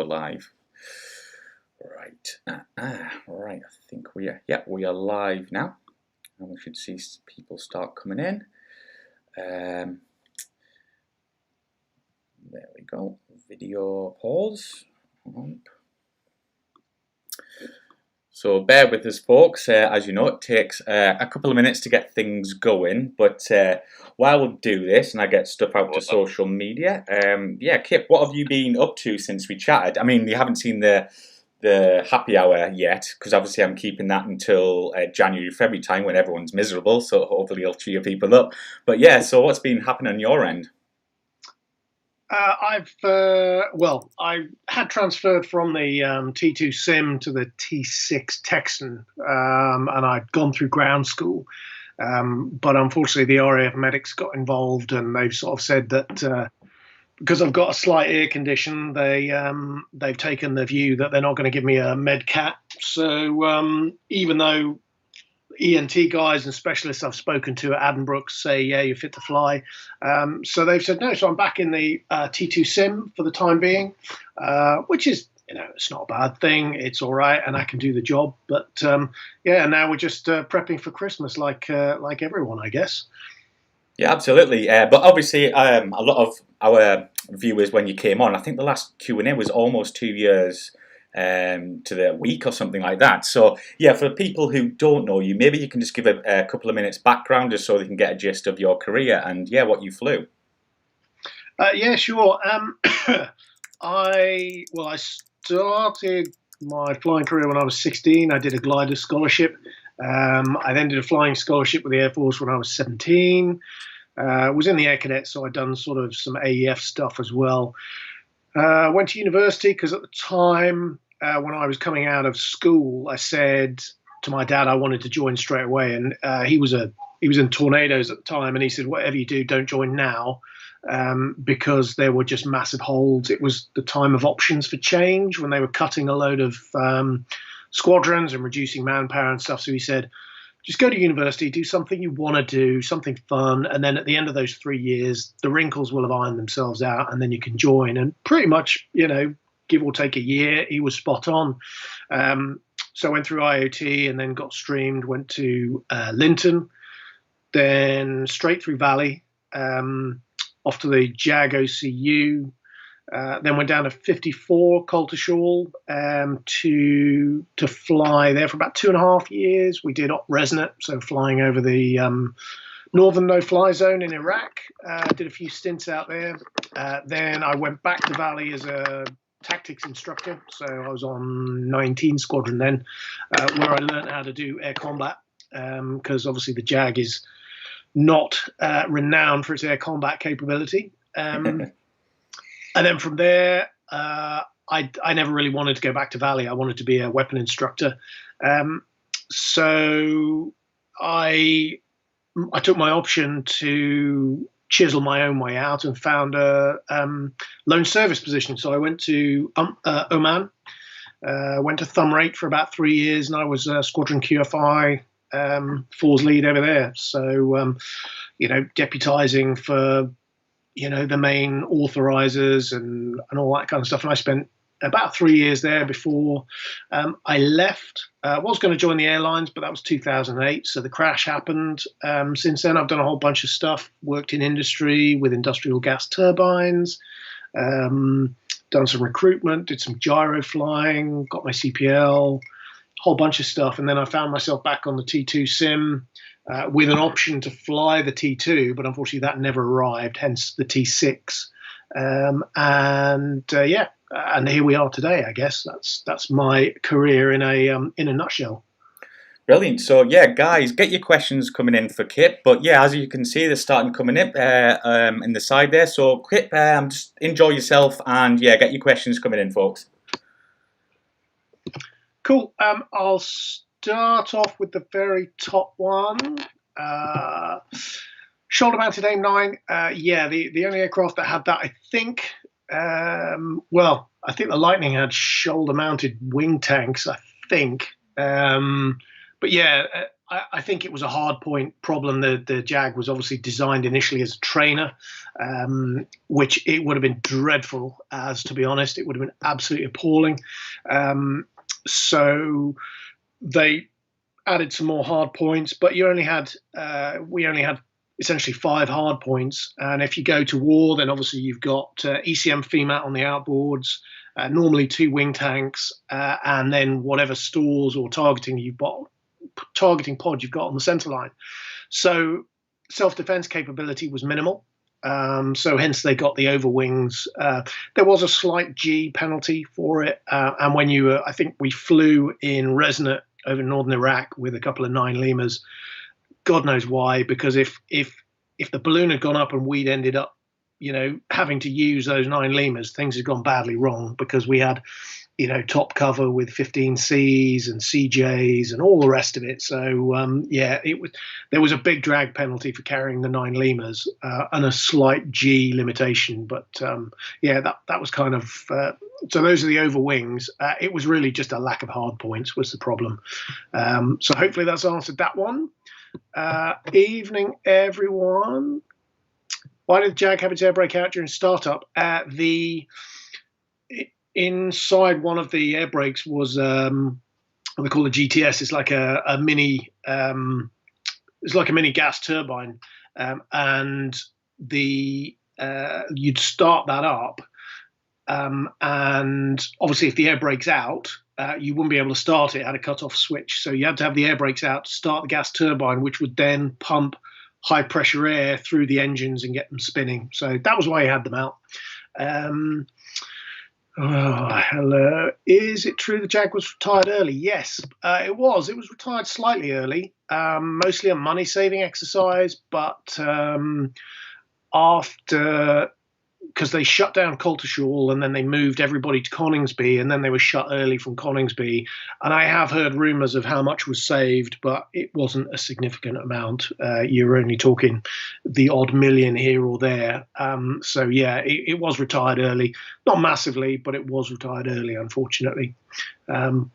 live. Right. I think we are live now, and we should see people start coming in. There we go. Video pause. So bear with us, folks. As you know, it takes a couple of minutes to get things going. But while we do this and I get stuff out to social media, Kip, what have you been up to since we chatted? I mean, you haven't seen the happy hour yet, because obviously I'm keeping that until January, February time when everyone's miserable. So hopefully it'll cheer people up. But yeah, so what's been happening on your end? I had transferred from the T2 Sim to the T6 Texan, and I'd gone through ground school. But unfortunately, the RAF medics got involved, and they've sort of said that because I've got a slight ear condition, they've taken the view that they're not going to give me a med cat. So even though ENT guys and specialists I've spoken to at Addenbrooke's say, yeah, you're fit to fly. So they've said no. So I'm back in the T2 Sim for the time being, which is, it's not a bad thing. It's all right, and I can do the job. But now we're just prepping for Christmas, like everyone, I guess. Yeah, absolutely. But obviously, a lot of our viewers, when you came on, I think the last Q&A was almost 2 years to the week or something like that. So yeah, for people who don't know you, maybe you can just give a couple of minutes background just so they can get a gist of your career and what you flew. Yeah, sure. I started my flying career when I was 16. I did a glider scholarship. I then did a flying scholarship with the Air Force when I was 17. Was in the Air Cadets, so I'd done sort of some AEF stuff as well. Went to university because at the time when I was coming out of school, I said to my dad I wanted to join straight away, and he was in tornadoes at the time, and he said, whatever you do, don't join now, because there were just massive holds. It was the time of options for change when they were cutting a load of squadrons and reducing manpower and stuff. So he said, just go to university, do something you want to do, something fun, and then at the end of those 3 years, the wrinkles will have ironed themselves out, and then you can join. And pretty much, give or take a year, he was spot on. So I went through IOT and then got streamed, went to Linton, then straight through Valley, off to the Jag OCU, then went down to 54 Coltishall to fly there for about 2.5 years. We did op resonant, so flying over the northern no-fly zone in Iraq. Did a few stints out there. Then I went back to Valley as a tactics instructor. So I was on 19 Squadron then, where I learned how to do air combat, because obviously the Jag is not renowned for its air combat capability. And then from there, I never really wanted to go back to Valley. I wanted to be a weapon instructor. So I took my option to chisel my own way out and found a loan service position. So I went to Oman, went to Thumb Rate for about 3 years, and I was Squadron QFI Force lead over there. So, deputizing for the main authorizers and all that kind of stuff. And I spent about 3 years there before I left. I was going to join the airlines, but that was 2008. So the crash happened. Since then, I've done a whole bunch of stuff, worked in industry with industrial gas turbines, done some recruitment, did some gyro flying, got my CPL, whole bunch of stuff. And then I found myself back on the T2 Sim, with an option to fly the T2, but unfortunately that never arrived, hence the T6. And here we are today, I guess. That's my career in a nutshell. Brilliant. So yeah, guys, get your questions coming in for Kip. But yeah, as you can see, they're starting coming in in the side there. So Kip, just enjoy yourself and get your questions coming in, folks. Cool. I'll start off with the very top one. Shoulder-mounted AIM-9. The only aircraft that had that, I think. I think the Lightning had shoulder-mounted wing tanks, I think. But yeah, I think it was a hard point problem. The Jag was obviously designed initially as a trainer, which it would have been dreadful as, to be honest. It would have been absolutely appalling. So they added some more hard points, but we only had essentially 5 hard points. And if you go to war, then obviously you've got ECM FEMAT on the outboards, normally 2 wing tanks, and then whatever stores or targeting pod you've got on the center line. So self-defense capability was minimal. So hence they got the overwings. There was a slight G penalty for it. And when I think we flew in Resnet over northern Iraq with a couple of 9 Limas. God knows why, because if the balloon had gone up and we'd ended up, having to use those 9 Limas, things had gone badly wrong, because we had, top cover with 15Cs and CJs and all the rest of it. So there was a big drag penalty for carrying the 9 Limas, and a slight G limitation. But that was kind of so those are the overwings. It was really just a lack of hard points was the problem. So hopefully that's answered that one. Evening, everyone. Why did Jag have its air brake out during startup? Inside one of the air brakes was what they call a GTS. It's like a mini. It's like a mini gas turbine, and you'd start that up, and obviously if the air brake's out, you wouldn't be able to start it. It had a cut-off switch, so you had to have the air brakes out to start the gas turbine, which would then pump high pressure air through the engines and get them spinning. So that was why you had them out. Hello. Is it true the Jag was retired early? Yes, it was. It was retired slightly early, mostly a money-saving exercise, but after, because they shut down Coltishall and then they moved everybody to Coningsby, and then they were shut early from Coningsby. And I have heard rumours of how much was saved, but it wasn't a significant amount. You were only talking the odd million here or there. So yeah, it was retired early, not massively, but it was retired early, unfortunately. How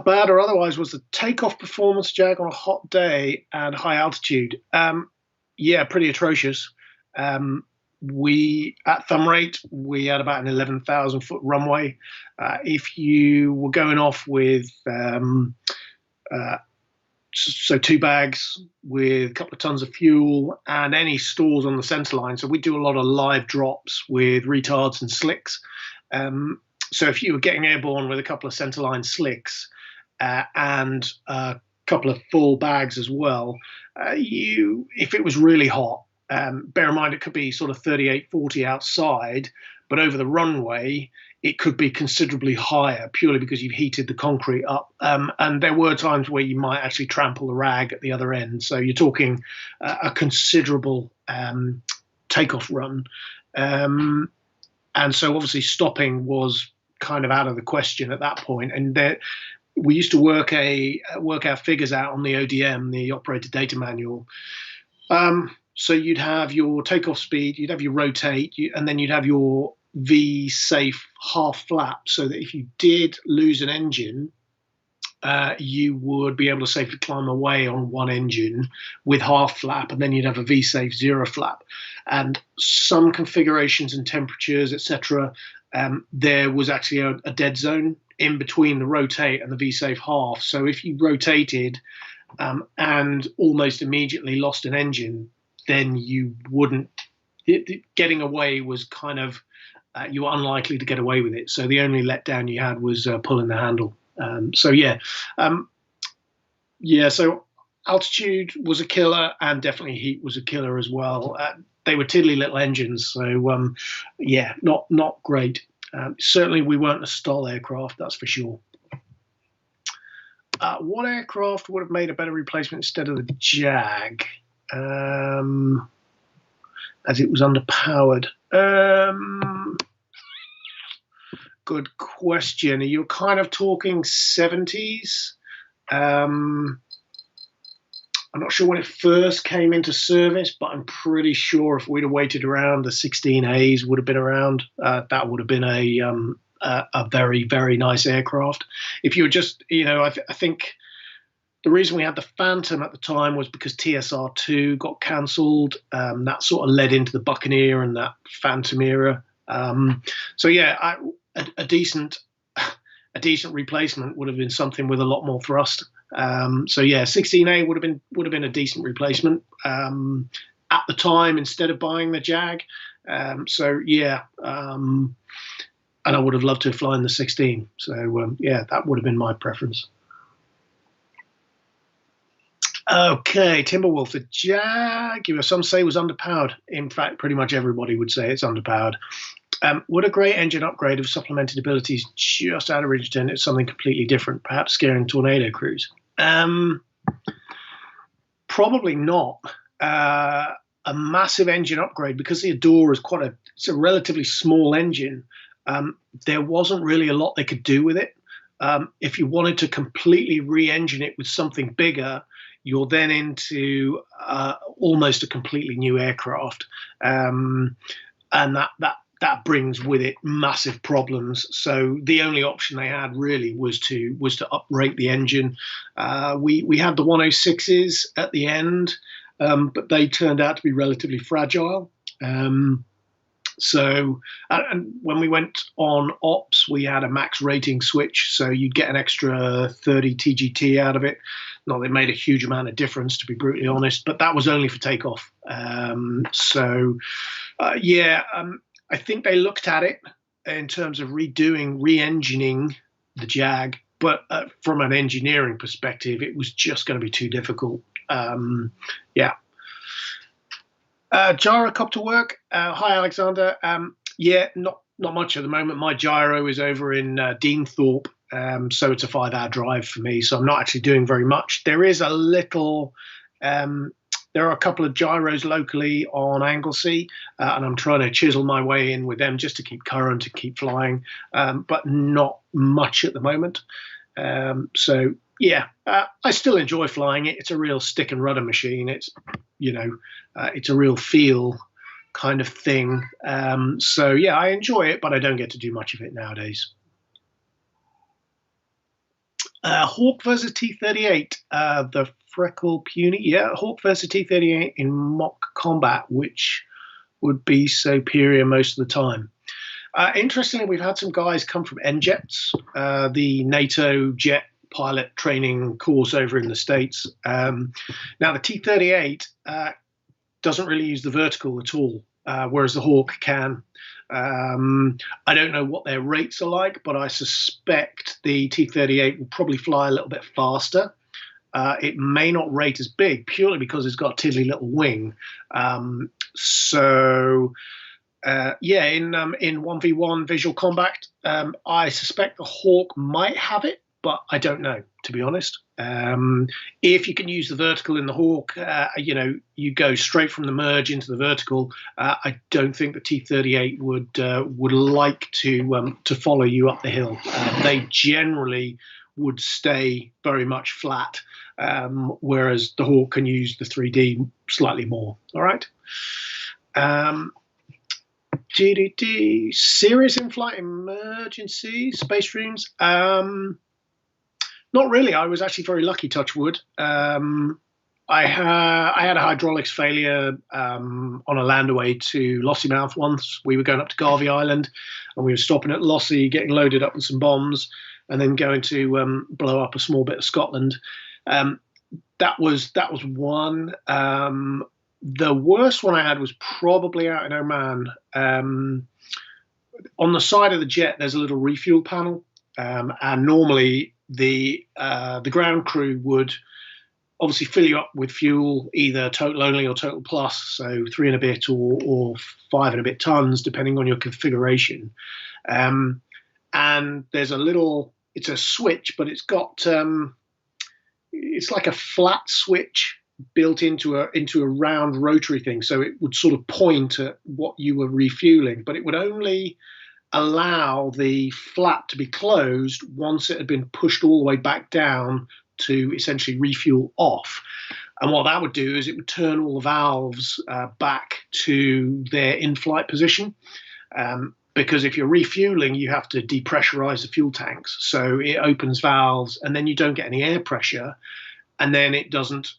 bad or otherwise was the takeoff performance, Jag, on a hot day and high altitude? Yeah, pretty atrocious. We at thumb rate, we had about an 11,000 foot runway. If you were going off with so 2 bags with a couple of tons of fuel and any stores on the center line, so we do a lot of live drops with retards and slicks. So if you were getting airborne with a couple of centerline slicks and a couple of full bags as well, if it was really hot, bear in mind it could be sort of 38, 40 outside, but over the runway it could be considerably higher, purely because you've heated the concrete up. And there were times where you might actually trample the rag at the other end. So you're talking a considerable takeoff run. And so obviously stopping was kind of out of the question at that point. And we used to work our figures out on the ODM, the operator data manual. So you'd have your takeoff speed, you'd have your rotate, and then you'd have your V safe half flap, so that if you did lose an engine, you would be able to safely climb away on one engine with half flap, and then you'd have a V safe 0 flap. And some configurations and temperatures, etc., there was actually a dead zone in between the rotate and the V safe half. So if you rotated and almost immediately lost an engine, then you wouldn't. Getting away was kind of you were unlikely to get away with it. So the only letdown you had was pulling the handle. So altitude was a killer, and definitely heat was a killer as well. They were tiddly little engines, so not great. Certainly we weren't a STOL aircraft, that's for sure. What aircraft would have made a better replacement instead of the Jag? As it was underpowered. Good question. You're kind of talking 70s. I'm not sure when it first came into service, but I'm pretty sure if we'd have waited around, the 16As would have been around. That would have been a very, very nice aircraft. If you were just, I think The reason we had the Phantom at the time was because TSR2 got cancelled. That sort of led into the Buccaneer and that Phantom era. So yeah, a decent replacement would have been something with a lot more thrust. So yeah, 16A would have been a decent replacement at the time instead of buying the Jag. So yeah, and I would have loved to have flown the 16. So yeah, that would have been my preference. Okay, Timberwolf, the Jaguar, some say was underpowered. In fact, pretty much everybody would say it's underpowered. Would a great engine upgrade of supplemented abilities just out of range turn it something completely different, perhaps scaring tornado crews? Probably not. A massive engine upgrade, because the Adore is it's a relatively small engine. There wasn't really a lot they could do with it. If you wanted to completely re-engine it with something bigger, you're then into almost a completely new aircraft, and that brings with it massive problems. So the only option they had really was to uprate the engine. We had the 106s at the end, but they turned out to be relatively fragile. So, and when we went on ops, we had a max rating switch, so you'd get an extra 30 TGT out of it. Not that it made a huge amount of difference, to be brutally honest, but that was only for takeoff. I think they looked at it in terms of re-engineering the Jag, but from an engineering perspective, it was just going to be too difficult. Gyrocopter work. Hi, Alexander. Not much at the moment. My gyro is over in Deanthorpe, so it's a 5-hour drive for me. So I'm not actually doing very much. There is a little. There are a couple of gyros locally on Anglesey, and I'm trying to chisel my way in with them just to keep current and keep flying, but not much at the moment. So yeah, I still enjoy flying it. It's a real stick and rudder machine. It's it's a real feel kind of thing. So yeah, I enjoy it, but I don't get to do much of it nowadays. Hawk versus T-38, the Freckle Puny. Yeah, Hawk versus T-38 in mock combat, which would be superior most of the time. Interestingly, we've had some guys come from NJETS, the NATO jet pilot training course over in the States. Now, the T-38 doesn't really use the vertical at all, whereas the Hawk can. I don't know what their rates are like, but I suspect the T-38 will probably fly a little bit faster. It may not rate as big purely because it's got a tiddly little wing. In 1v1 visual combat, I suspect the Hawk might have it, but I don't know, to be honest. If you can use the vertical in the Hawk, you go straight from the merge into the vertical. I don't think the T-38 would like to follow you up the hill. They generally would stay very much flat, whereas the Hawk can use the 3D slightly more. All right. Serious in-flight emergencies, space streams. Not really. I was actually very lucky, touch wood. I had a hydraulics failure on a landaway to Lossiemouth once. We were going up to Garvey Island, and we were stopping at Lossie, getting loaded up with some bombs, and then going to blow up a small bit of Scotland. That was one. The worst one I had was probably out in Oman. On the side of the jet, there's a little refuel panel, and normally the ground crew would obviously fill you up with fuel, either total only or total plus, so 3 and a bit or 5 and a bit tons, depending on your configuration. And there's it's a switch, but it's got it's like a flat switch built into a round rotary thing, so it would sort of point at what you were refueling, but it would only allow the flap to be closed once it had been pushed all the way back down to essentially refuel off. And what that would do is it would turn all the valves back to their in-flight position, because if you're refueling, you have to depressurize the fuel tanks, so it opens valves and then you don't get any air pressure. and then it doesn't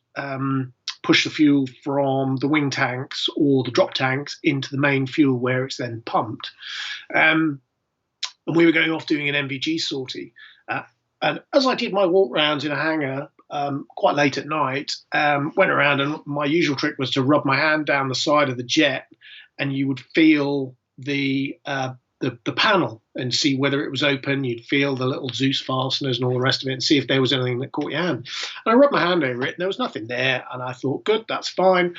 push the fuel from the wing tanks or the drop tanks into the main fuel where it's then pumped. And we were going off doing an MVG sortie. And as I did my walk rounds in a hangar quite late at night, went around, and my usual trick was to rub my hand down the side of the jet, and you would feel the panel and see whether it was open. You'd feel the little Zeus fasteners and all the rest of it and see if there was anything that caught your hand. And I rubbed my hand over it and there was nothing there. And I thought, good, that's fine.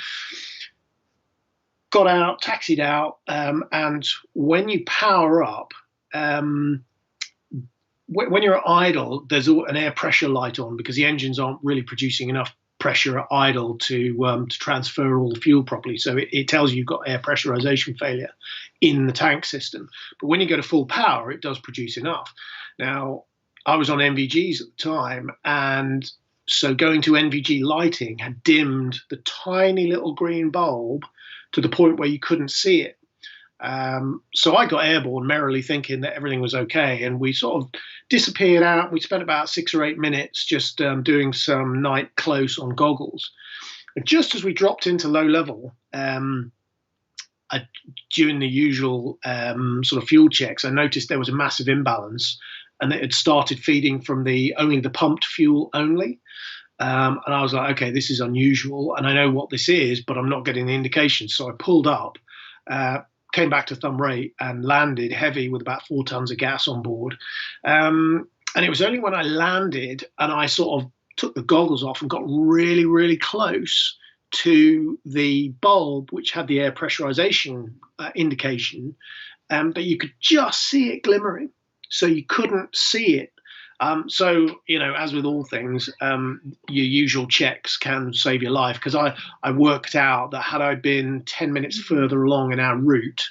Got out, taxied out. And when you power up, when you're idle, there's an air pressure light on because the engines aren't really producing enough pressure at idle to transfer all the fuel properly. So it tells you you've got air pressurization failure in the tank system. But when you go to full power, it does produce enough. Now, I was on NVGs at the time, and so going to NVG lighting had dimmed the tiny little green bulb to the point where you couldn't see it. So I got airborne merrily thinking that everything was okay, and we sort of disappeared out. We spent about 6 or 8 minutes just doing some night close on goggles. And just as we dropped into low level, during the usual sort of fuel checks, I noticed there was a massive imbalance, and it had started feeding from only the pumped fuel only. And I was like, okay, this is unusual, and I know what this is, but I'm not getting the indication. So I pulled up, came back to thumb rate, and landed heavy with about 4 tons of gas on board. And it was only when I landed and I sort of took the goggles off and got really, really close to the bulb, which had the air pressurization indication, that you could just see it glimmering. So you couldn't see it. So, as with all things, your usual checks can save your life, because I worked out that had I been 10 minutes further along in our route,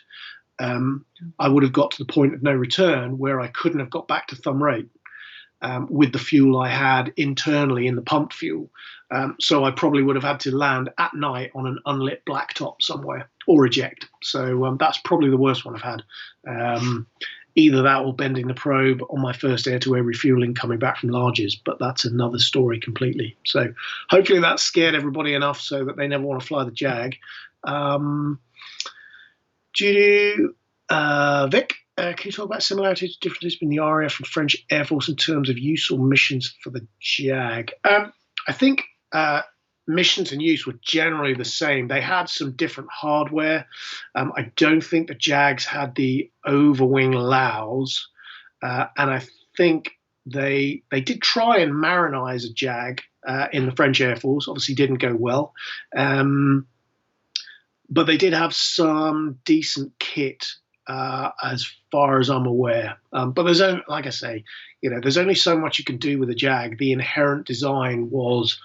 I would have got to the point of no return where I couldn't have got back to thumb rate with the fuel I had internally in the pumped fuel. So I probably would have had to land at night on an unlit blacktop somewhere or eject. So that's probably the worst one I've had. Either that or bending the probe on my first air-to-air refueling coming back from Larges, but that's another story completely. So hopefully that scared everybody enough so that they never want to fly the Jag. Vic, can you talk about similarities, differences between the RAF and French Air Force in terms of use or missions for the Jag? I think missions and use were generally the same. They had some different hardware. I don't think the Jags had the overwing LAOs, and I think they did try and marinize a Jag in the French Air Force. Obviously didn't go well, but they did have some decent kit as far as I'm aware. But there's only, like I say, there's only so much you can do with a Jag. The inherent design was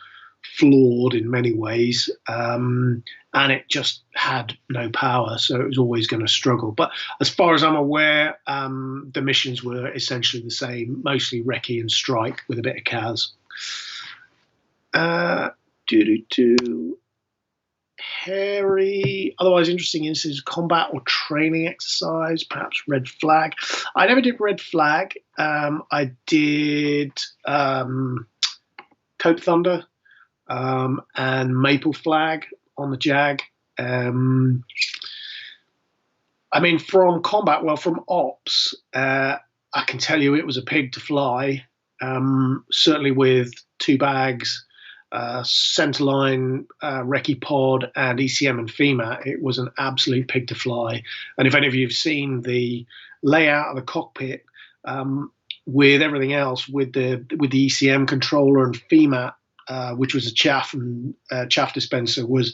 flawed in many ways, and it just had no power, so it was always going to struggle. But as far as I'm aware, the missions were essentially the same, mostly recce and strike with a bit of CAS. Harry, otherwise interesting instances, combat or training exercise, perhaps red flag. I never did red flag. I did Cope Thunder and Maple Flag on the Jag. From combat, from ops, I can tell you it was a pig to fly. Certainly with 2 bags, centerline, recce pod, and ECM and FEMA, it was an absolute pig to fly. And if any of you have seen the layout of the cockpit with everything else, with the ECM controller and FEMA, which was a chaff dispenser, was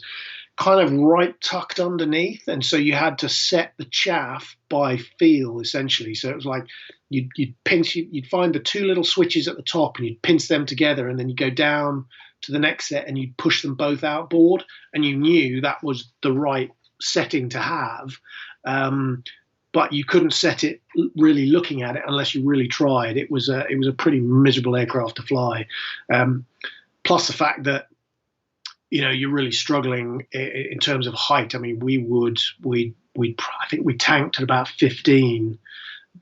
kind of right tucked underneath, and so you had to set the chaff by feel essentially. So it was like you'd find the 2 little switches at the top, and you'd pinch them together, and then you go down to the next set, and you'd push them both outboard, and you knew that was the right setting to have. But you couldn't set it really looking at it unless you really tried. It was a pretty miserable aircraft to fly. Plus the fact that you're really struggling in terms of height. I mean, I think we tanked at about 15,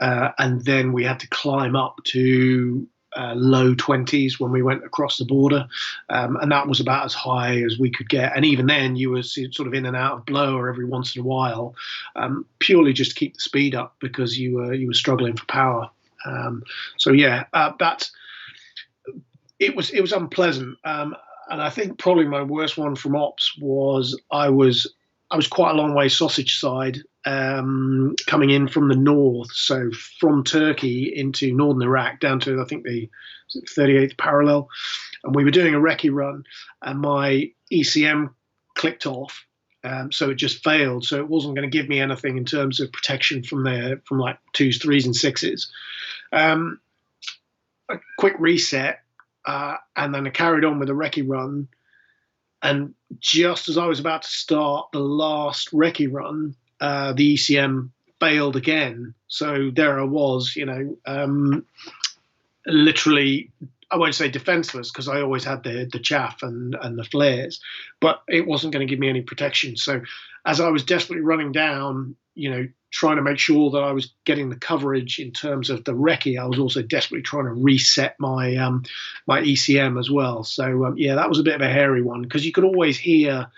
and then we had to climb up to low 20s when we went across the border, and that was about as high as we could get. And even then, you were sort of in and out of blower every once in a while, purely just to keep the speed up because you were struggling for power. So yeah, that it was unpleasant. And I think probably my worst one from ops was I was quite a long way sausage side, coming in from the north, so from Turkey into northern Iraq down to I think the 38th parallel, and we were doing a recce run, and my ECM clicked off, so it just failed. So it wasn't going to give me anything in terms of protection from like twos, threes, and sixes. A quick reset, and then I carried on with a recce run. And just as I was about to start the last recce run, the ECM failed again. So there I was, literally, I won't say defenseless because I always had the chaff and the flares, but it wasn't going to give me any protection. So as I was desperately running down, trying to make sure that I was getting the coverage in terms of the recce, I was also desperately trying to reset my my ECM as well. So yeah, that was a bit of a hairy one because you could always hear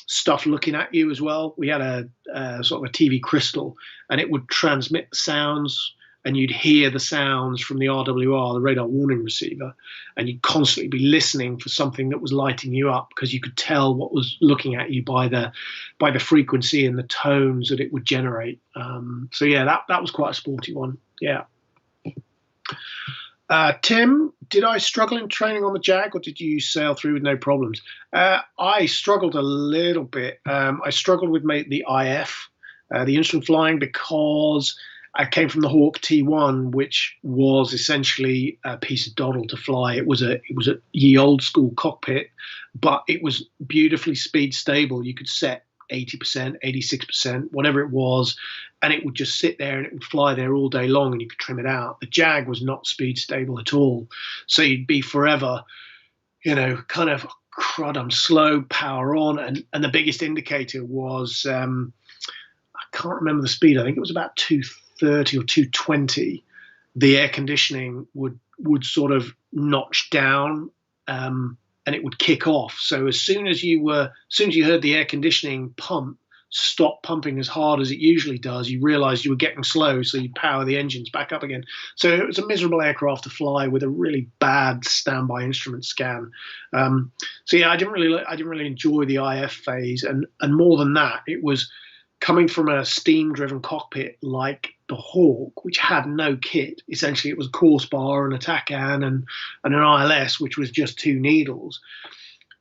stuff looking at you as well. We had a sort of a TV crystal, and it would transmit the sounds, and you'd hear the sounds from the RWR, the radar warning receiver, and you'd constantly be listening for something that was lighting you up because you could tell what was looking at you by the frequency and the tones that it would generate. So yeah, that was quite a sporty one. Yeah. Tim, did I struggle in training on the Jag, or did you sail through with no problems? I struggled a little bit. I struggled with the IF, the instrument flying, because I came from the Hawk T1, which was essentially a piece of doddle to fly. It was a ye old school cockpit, but it was beautifully speed stable. You could set 80%, 86%, whatever it was, and it would just sit there and it would fly there all day long, and you could trim it out. The Jag was not speed stable at all, so you'd be forever, kind of crud, I'm slow, power on, and the biggest indicator was I can't remember the speed. I think it was about 230 or 220. The air conditioning would sort of notch down, and it would kick off. So as soon as you heard the air conditioning pump stop pumping as hard as it usually does, you realized you were getting slow, so you power the engines back up again. So it was a miserable aircraft to fly with a really bad standby instrument scan. So yeah, I didn't really enjoy the IF phase, and more than that, it was coming from a steam-driven cockpit like the Hawk, which had no kit. Essentially, it was a course bar, an TACAN, and an ILS, which was just two needles.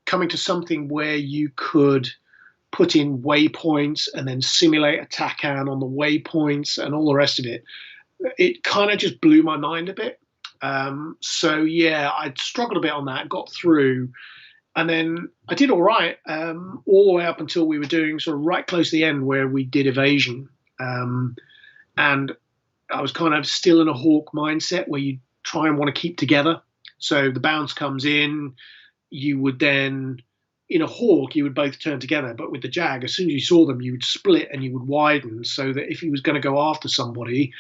Coming to something where you could put in waypoints and then simulate a TACAN on the waypoints and all the rest of it, it kind of just blew my mind a bit. So yeah, I struggled a bit on that, got through, and then I did all right, all the way up until we were doing sort of right close to the end where we did evasion. And I was kind of still in a Hawk mindset where you try and want to keep together. So the bounce comes in, you would then, in a Hawk, you would both turn together. But with the Jag, as soon as you saw them, you would split and you would widen, so that if he was going to go after somebody,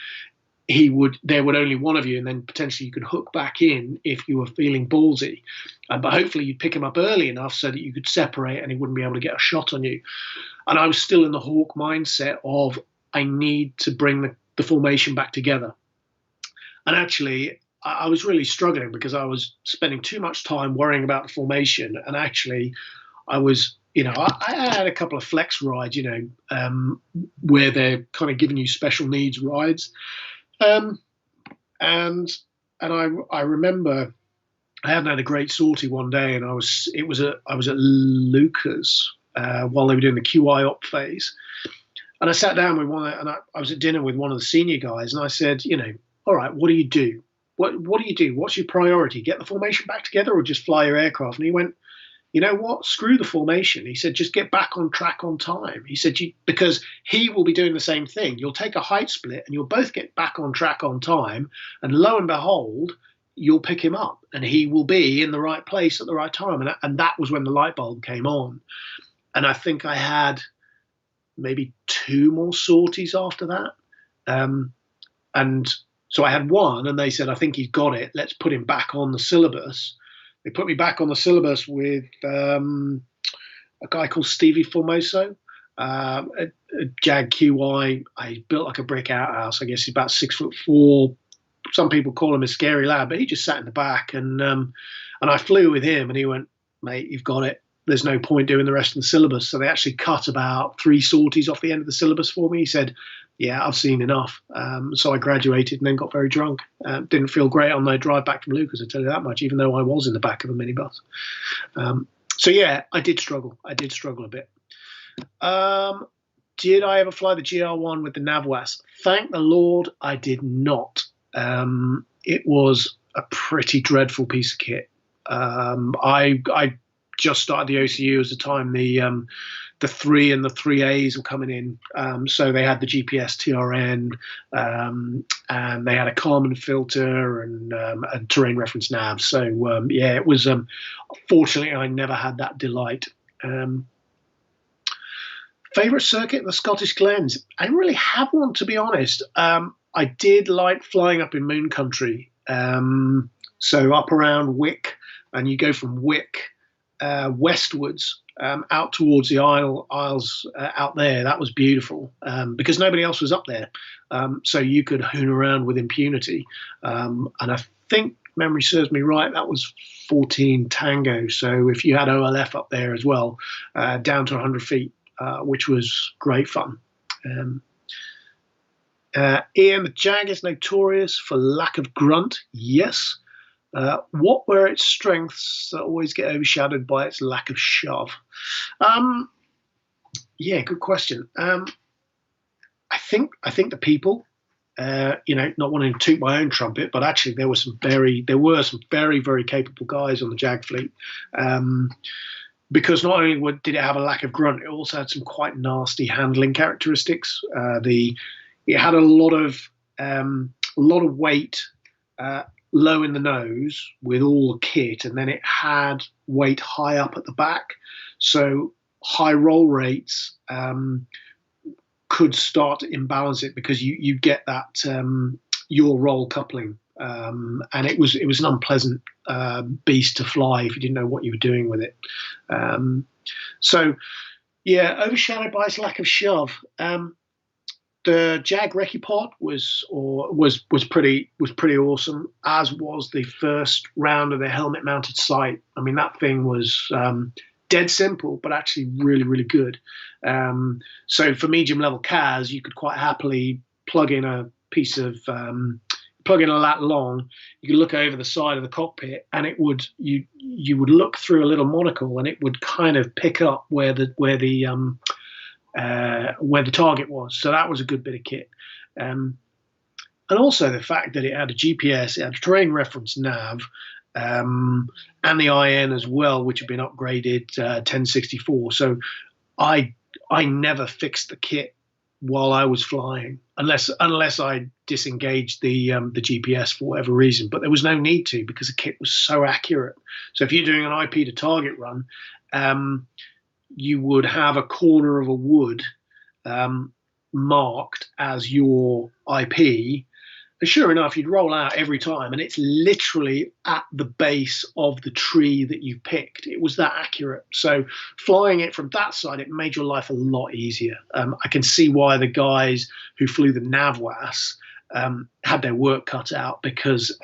there would only one of you, and then potentially you could hook back in if you were feeling ballsy. But hopefully you'd pick him up early enough so that you could separate and he wouldn't be able to get a shot on you. And I was still in the Hawk mindset of, I need to bring the formation back together. And actually, I was really struggling because I was spending too much time worrying about the formation. And actually, I was, I had a couple of flex rides, where they're kind of giving you special needs rides. And I remember I hadn't had a great sortie one day, and I was at Lucas while they were doing the QI op phase, and I sat down with I was at dinner with one of the senior guys, and I said, all right, what do you do? What do you do? What's your priority? Get the formation back together, or just fly your aircraft? And he went, you know what? Screw the formation. He said, just get back on track on time. He said, because he will be doing the same thing. You'll take a height split and you'll both get back on track on time. And lo and behold, you'll pick him up and he will be in the right place at the right time. And that was when the light bulb came on. And I think I had maybe 2 more sorties after that. And So I had one, and they said, I think he's got it. Let's put him back on the syllabus. They put me back on the syllabus with a guy called Stevie Formoso, a Jag QI. I built like a brick outhouse. I guess he's about 6'4". Some people call him a scary lad, but he just sat in the back, and I flew with him, and he went, mate, you've got it. There's no point doing the rest of the syllabus. So they actually cut about 3 sorties off the end of the syllabus for me. He said, yeah, I've seen enough. So I graduated and then got very drunk. Didn't feel great on the drive back from Lucas, I tell you that much, even though I was in the back of a minibus. So yeah, I did struggle. I did struggle a bit. Did I ever fly the GR1 with the NavWAS? Thank the Lord, I did not. It was a pretty dreadful piece of kit. I just started the OCU as the time the 3 and the 3As were coming in. So they had the GPS TRN, and they had a Kalman filter and a terrain reference nav. So yeah, it was. Fortunately, I never had that delight. Favorite circuit, the Scottish Glens. I didn't really have one, to be honest. I did like flying up in Moon Country. So up around Wick, and you go from Wick westwards out towards the Isles out there. That was beautiful because nobody else was up there. So you could hoon around with impunity. And I think, memory serves me right, that was 14 Tango. So if you had OLF up there as well, down to 100 feet, which was great fun. Ian, the Jag is notorious for lack of grunt. Yes. What were its strengths that always get overshadowed by its lack of shove? Yeah, good question. I think the people. Not wanting to toot my own trumpet, but actually there were some very, very capable guys on the Jag fleet. Because not only did it have a lack of grunt, it also had some quite nasty handling characteristics. It had a lot of weight low in the nose with all the kit, and then it had weight high up at the back. So high roll rates could start to imbalance it because you get that yaw roll coupling, and it was an unpleasant beast to fly if you didn't know what you were doing with it. So yeah, overshadowed by its lack of shove. The Jag Recce Pod was pretty awesome, as was the first round of the helmet mounted sight. I mean, that thing was dead simple, but actually really, really good. So for medium level CAS, you could quite happily plug in a lat long. You could look over the side of the cockpit, and you would look through a little monocle, and it would kind of pick up where the target was. So that was a good bit of kit. And also the fact that it had a GPS, it had a terrain reference nav, and the IN as well, which had been upgraded 1064. So I never fixed the kit while I was flying, unless I disengaged the GPS for whatever reason. But there was no need to, because the kit was so accurate. So if you're doing an IP to target run, you would have a corner of a wood marked as your IP. And sure enough, you'd roll out every time, and it's literally at the base of the tree that you picked. It was that accurate. So flying it from that side, it made your life a lot easier. I can see why the guys who flew the NavWAS had their work cut out, because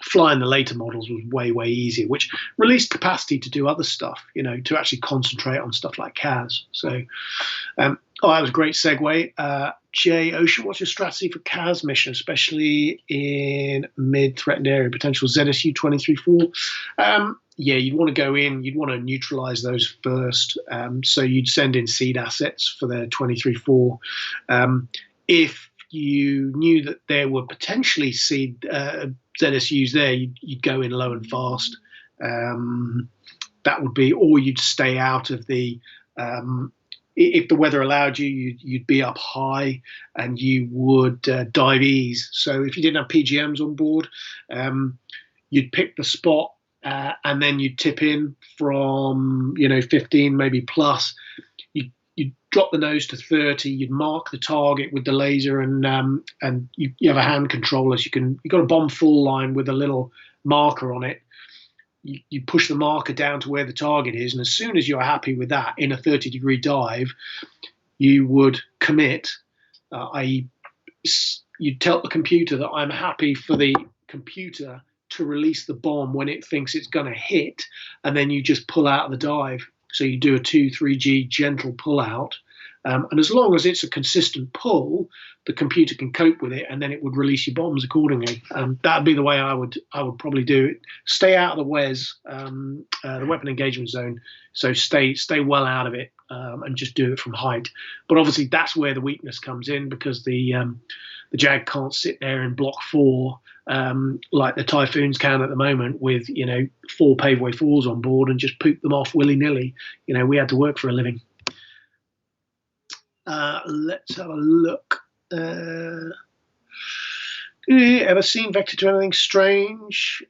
flying the later models was way easier, which released capacity to do other stuff, to actually concentrate on stuff like CAS. So that was a great segue. Jay Ocean, what's your strategy for CAS mission, especially in mid-threatened area, potential ZSU 23-4? You'd want to go in, you'd want to neutralize those first. So you'd send in seed assets for the 23-4. If you knew that there were potentially seed ZSUs there, you'd go in low and fast. That would be, or you'd stay out of the, if the weather allowed you, you'd be up high, and you would dive ease. So if you didn't have PGMs on board, you'd pick the spot, and then you'd tip in from 15 maybe plus. you'd drop the nose to 30. You'd mark the target with the laser, and you have a hand controller. So you've got a bomb full line with a little marker on it. You push the marker down to where the target is, and as soon as you're happy with that in a 30-degree dive, you would commit, i.e., you'd tell the computer that I'm happy for the computer to release the bomb when it thinks it's going to hit, and then you just pull out of the dive. So you do a 2-3G gentle pull out, and as long as it's a consistent pull, the computer can cope with it, and then it would release your bombs accordingly. That'd be the way I would probably do it. Stay out of the WEZ, the weapon engagement zone. So stay well out of it, and just do it from height. But obviously that's where the weakness comes in, because the Jag can't sit there in Block 4 like the Typhoons can at the moment, with 4 paveway 4s on board and just poop them off willy-nilly. We had to work for a living. Let's have a look. Ever seen Vector do anything strange?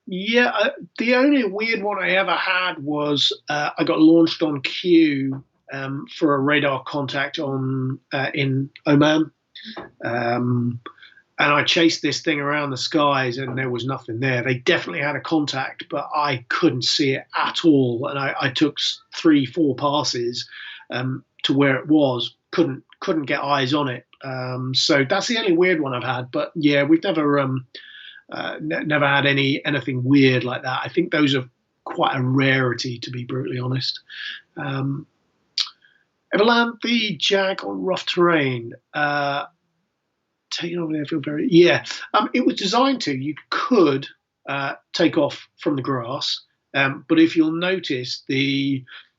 Yeah, the only weird one I ever had was I got launched on cue for a radar contact in Oman. And I chased this thing around the skies, and there was nothing there. They definitely had a contact, but I couldn't see it at all. And I took 3-4 passes to where it was. Couldn't get eyes on it. So that's the only weird one I've had. But yeah, we've never never had anything weird like that. I think those are quite a rarity, to be brutally honest. Ever land the Jag on rough terrain? Taking over the airfield very, yeah. It was designed to. You could take off from the grass, but if you'll notice,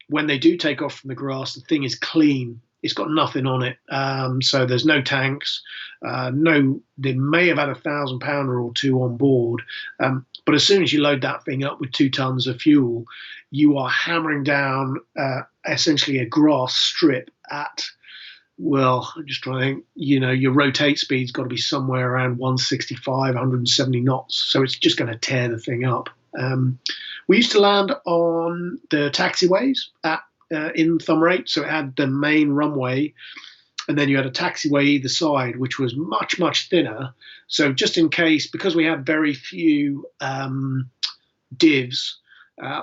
when they do take off from the grass, the thing is clean. It's got nothing on it, so there's no tanks. They may have had 1,000-pounder or 2 on board, but as soon as you load that thing up with 2 tons of fuel, you are hammering down essentially a grass strip at, well, I'm just trying to think, your rotate speed's got to be somewhere around 165, 170 knots. So it's just going to tear the thing up. We used to land on the taxiways in Thumb Rate. So it had the main runway, and then you had a taxiway either side, which was much, much thinner. So just in case, because we had very few divs,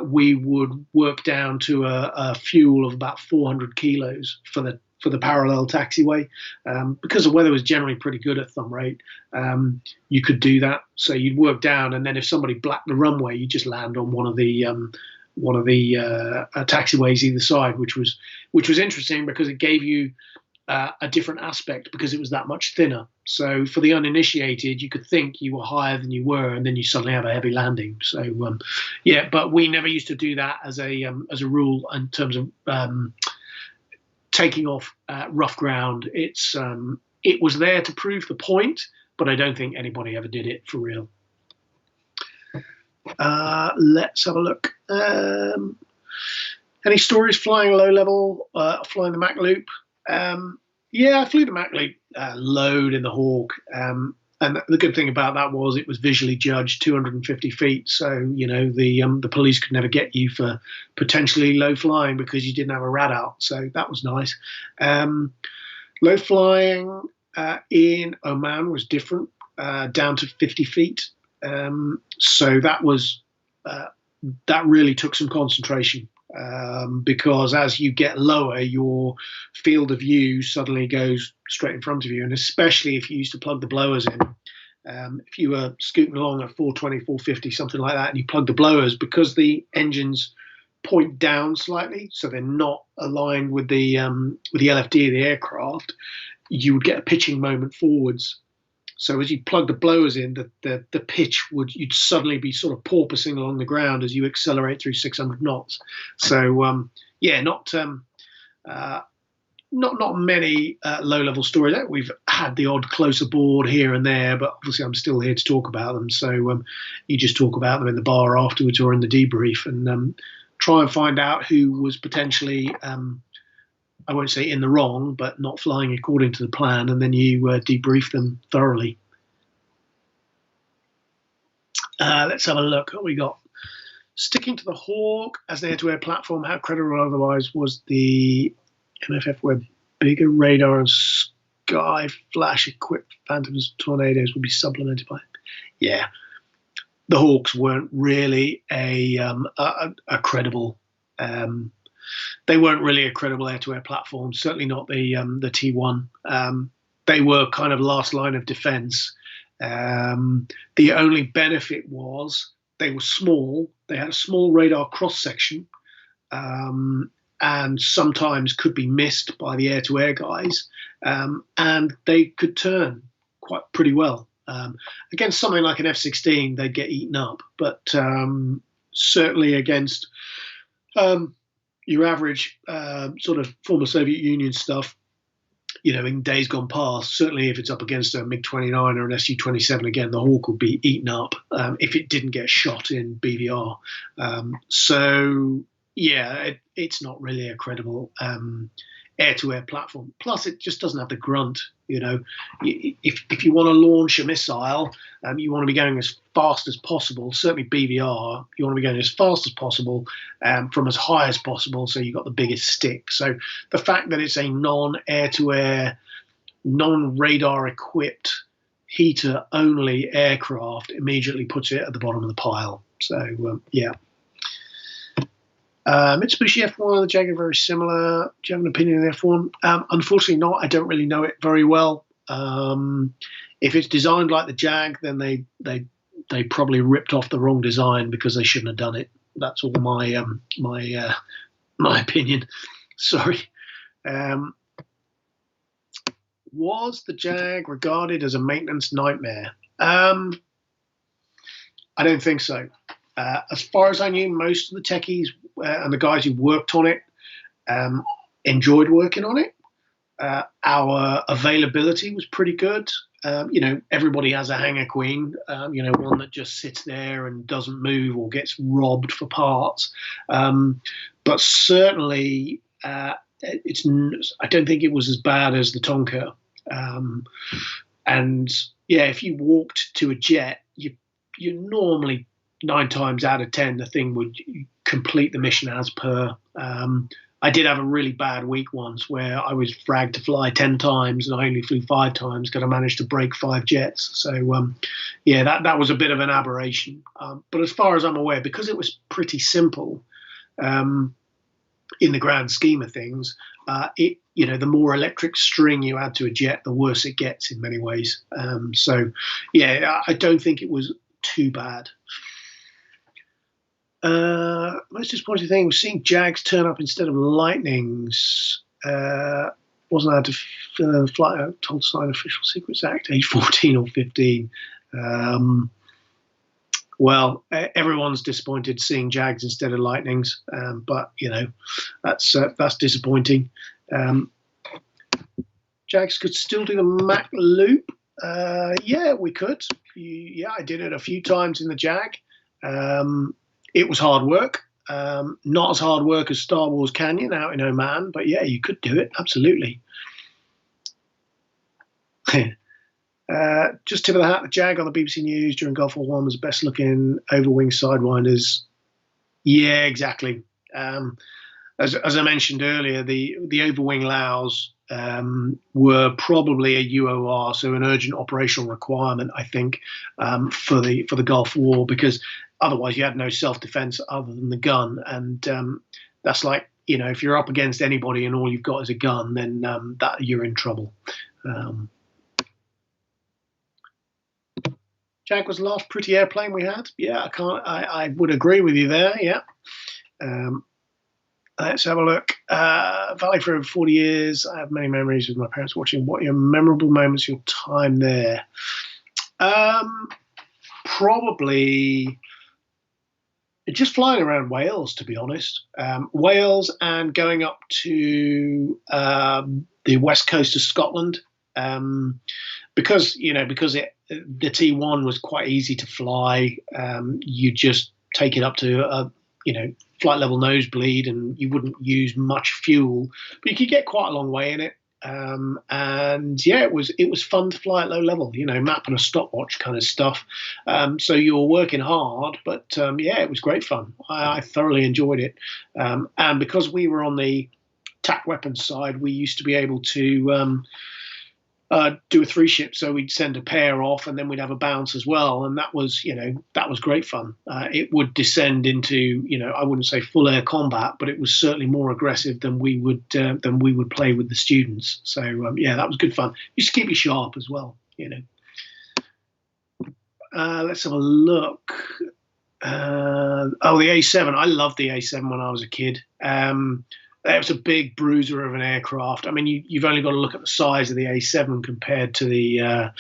we would work down to a fuel of about 400 kilos for the parallel taxiway. Because the weather was generally pretty good at Thumb Rate, you could do that. So you'd work down, and then if somebody blacked the runway, you just land on one of the taxiways either side, which was interesting because it gave you a different aspect because it was that much thinner. So for the uninitiated, you could think you were higher than you were, and then you suddenly have a heavy landing. So yeah, but we never used to do that as a rule in terms of taking off rough ground. It was there to prove the point, but I don't think anybody ever did it for real. Let's have a look. Any stories flying low level, flying the Mach Loop? Yeah, I flew the Mach Loop load in the Hawk. And the good thing about that was it was visually judged 250 feet. So, the police could never get you for potentially low flying because you didn't have a rad out. So that was nice. Low flying in Oman was different, down to 50 feet. So that really took some concentration, because as you get lower, your field of view suddenly goes straight in front of you. And especially if you used to plug the blowers in, if you were scooting along at 420, 450, something like that, and you plug the blowers, because the engines point down slightly, so they're not aligned with the LFD of the aircraft, you would get a pitching moment forwards. So as you plug the blowers in, the pitch you'd suddenly be sort of porpoising along the ground as you accelerate through 600 knots. So yeah, not many low-level stories. We've had the odd close aboard here and there, but obviously I'm still here to talk about them. So you just talk about them in the bar afterwards or in the debrief, and try and find out who was potentially, I won't say in the wrong, but not flying according to the plan, and then you debrief them thoroughly. Let's have a look. What we got? Sticking to the Hawk as an air-to-air platform, how credible or otherwise was the MFF where bigger radar and sky flash equipped Phantoms tornadoes would be supplemented by? Yeah, the Hawks weren't really a credible. They weren't really a credible air-to-air platform. Certainly not the T1. They were kind of last line of defense. The only benefit was they were small. They had a small radar cross section, and sometimes could be missed by the air-to-air guys, and they could turn quite pretty well. Against something like an F-16, they'd get eaten up, but certainly against your average sort of former Soviet Union stuff, in days gone past, certainly if it's up against a MiG-29 or an Su-27, again, the Hawk would be eaten up if it didn't get shot in BVR. So, yeah, it's not really a credible air-to-air platform. Plus, it just doesn't have the grunt. If you want to launch a missile, you want to be going as fast as possible. Certainly BVR, you want to be going as fast as possible from as high as possible, so you've got the biggest stick. So the fact that it's a non-air-to-air, non-radar equipped, heater-only aircraft immediately puts it at the bottom of the pile. So, yeah. Mitsubishi F1 and the Jaguar very similar. Do you have an opinion on the F1? Unfortunately not. I don't really know it very well. If it's designed like the Jag, then they probably ripped off the wrong design because they shouldn't have done it. That's all my my opinion. Sorry. Was the Jag regarded as a maintenance nightmare? I don't think so. As far as I knew, most of the techies and the guys who worked on it enjoyed working on it. Our availability was pretty good. Everybody has a hangar queen, one that just sits there and doesn't move or gets robbed for parts. But certainly, I don't think it was as bad as the Tonka. And yeah, if you walked to a jet, you normally 9 times out of 10, the thing would complete the mission as per. I did have a really bad week once where I was fragged to fly 10 times and I only flew 5 times because I managed to break 5 jets. So, yeah, that was a bit of an aberration. But as far as I'm aware, because it was pretty simple in the grand scheme of things, the more electric string you add to a jet, the worse it gets in many ways. So, yeah, I don't think it was too bad. Most disappointing thing was seeing Jags turn up instead of Lightnings. Wasn't allowed to fly out, told to sign Official Secrets Act, age 14 or 15. Well, everyone's disappointed seeing Jags instead of Lightnings, but that's disappointing. Jags could still do the Mach loop. Yeah, we could. Yeah, I did it a few times in the Jag. It was hard work. Not as hard work as Star Wars Canyon out in Oman, but yeah, you could do it, absolutely. Just tip of the hat, the Jag on the BBC News during Gulf War I was the best looking overwing sidewinders. Yeah, exactly. As I mentioned earlier, the overwing Laos were probably a UOR, so an urgent operational requirement, I think, for the Gulf War, because otherwise you had no self-defense other than the gun. And that's like, if you're up against anybody and all you've got is a gun, then that you're in trouble. Jag was the last pretty airplane we had. Yeah, I would agree with you there. Yeah. Let's have a look. Valley for over 40 years. I have many memories with my parents watching. What are your memorable moments, your time there? Probably just flying around Wales, to be honest. Wales and going up to the west coast of Scotland. Because the T1 was quite easy to fly. You just take it up to flight level nosebleed, and you wouldn't use much fuel, but you could get quite a long way in it. And yeah, it was fun to fly at low level, map and a stopwatch kind of stuff. So you were working hard, but yeah, it was great fun. I thoroughly enjoyed it. And because we were on the tack weapons side, we used to be able to do a three ship. So we'd send a pair off, and then we'd have a bounce as well, and that was great fun. It would descend into, I wouldn't say full air combat, but it was certainly more aggressive than we would play with the students. So yeah, that was good fun. Used to keep you sharp as well. Let's have a look. The A7. I loved the A7 when I was a kid. It was a big bruiser of an aircraft. I mean, you've only got to look at the size of the A7 compared to the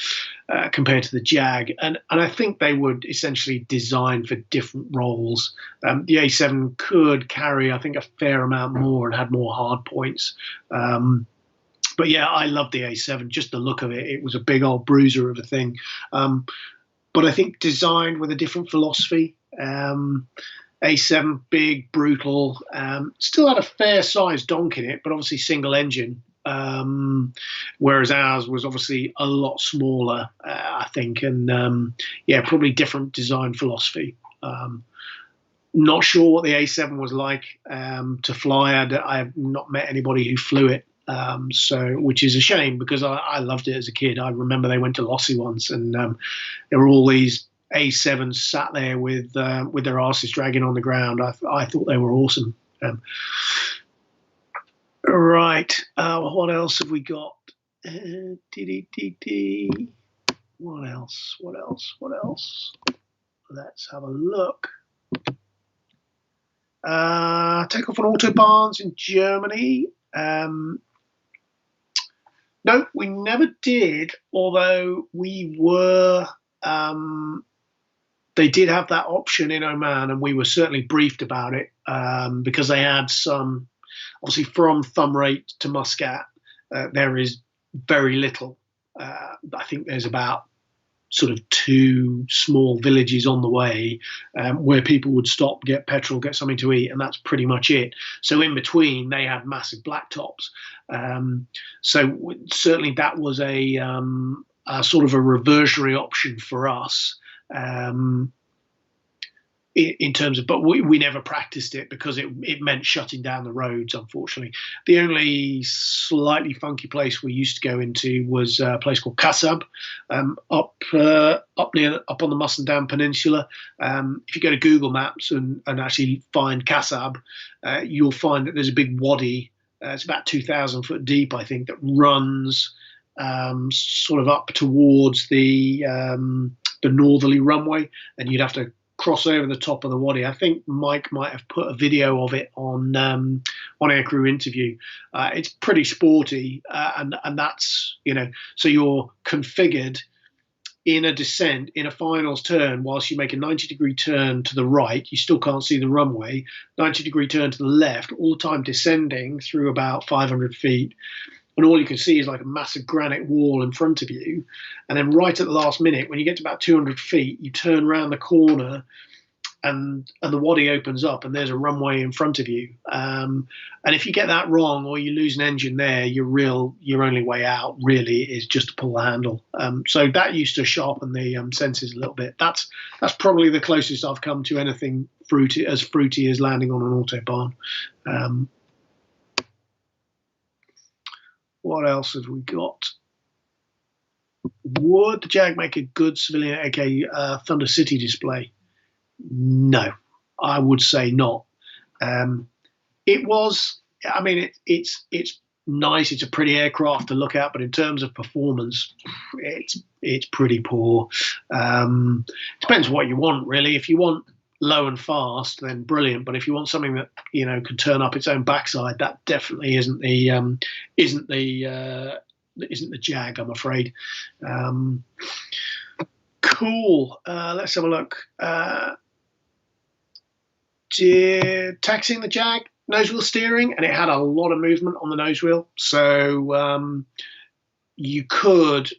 Jag, and I think they were essentially designed for different roles. The A7 could carry, I think, a fair amount more and had more hard points. But yeah, I loved the A7. Just the look of it. It was a big old bruiser of a thing. But I think designed with a different philosophy. A7, big, brutal, still had a fair size donk in it, but obviously single engine. Whereas ours was obviously a lot smaller, I think, and yeah, probably different design philosophy. Not sure what the A7 was like to fly. I have not met anybody who flew it. Which is a shame, because I loved it as a kid. I remember they went to Lossy once, and there were all these A7s sat there with their asses dragging on the ground. I thought they were awesome. Right. What else have we got? What else? Let's have a look. Take off on autobahns in Germany. No, we never did, although we were, they did have that option in Oman, and we were certainly briefed about it, because they had some, obviously from Thumrait to Muscat, there is very little. I think there's about sort of 2 small villages on the way where people would stop, get petrol, get something to eat, and that's pretty much it. So in between, they had massive blacktops. So certainly that was a sort of a reversionary option for us. In terms of, but we never practiced it because it meant shutting down the roads, unfortunately. The only slightly funky place we used to go into was a place called Kasab, up on the Musandam Peninsula. If you go to Google Maps and actually find Kasab, you'll find that there's a big wadi. It's about 2,000 foot deep, I think, that runs sort of up towards the northerly runway, and you'd have to cross over the top of the wadi. I think Mike might have put a video of it on Aircrew Interview. It's pretty sporty, and that's, so you're configured in a descent, in a finals turn, whilst you make a 90-degree turn to the right, you still can't see the runway, 90-degree turn to the left, all the time descending through about 500 feet. And all you can see is like a massive granite wall in front of you. And then right at the last minute, when you get to about 200 feet, you turn around the corner and the wadi opens up and there's a runway in front of you. And if you get that wrong or you lose an engine there, your only way out really is just to pull the handle. So that used to sharpen the senses a little bit. That's probably the closest I've come to anything fruity as landing on an autobahn. What else have we got? Would the Jag make a good civilian AK Thunder City display? No, I would say not. It was, I mean, it's nice. It's a pretty aircraft to look at, but in terms of performance, it's pretty poor. Depends what you want, really. If you want low and fast, then brilliant. But if you want something that can turn up its own backside, that definitely isn't the Jag, I'm afraid. Cool. Let's have a look. Taxiing the Jag, nose wheel steering, and it had a lot of movement on the nose wheel. So you could,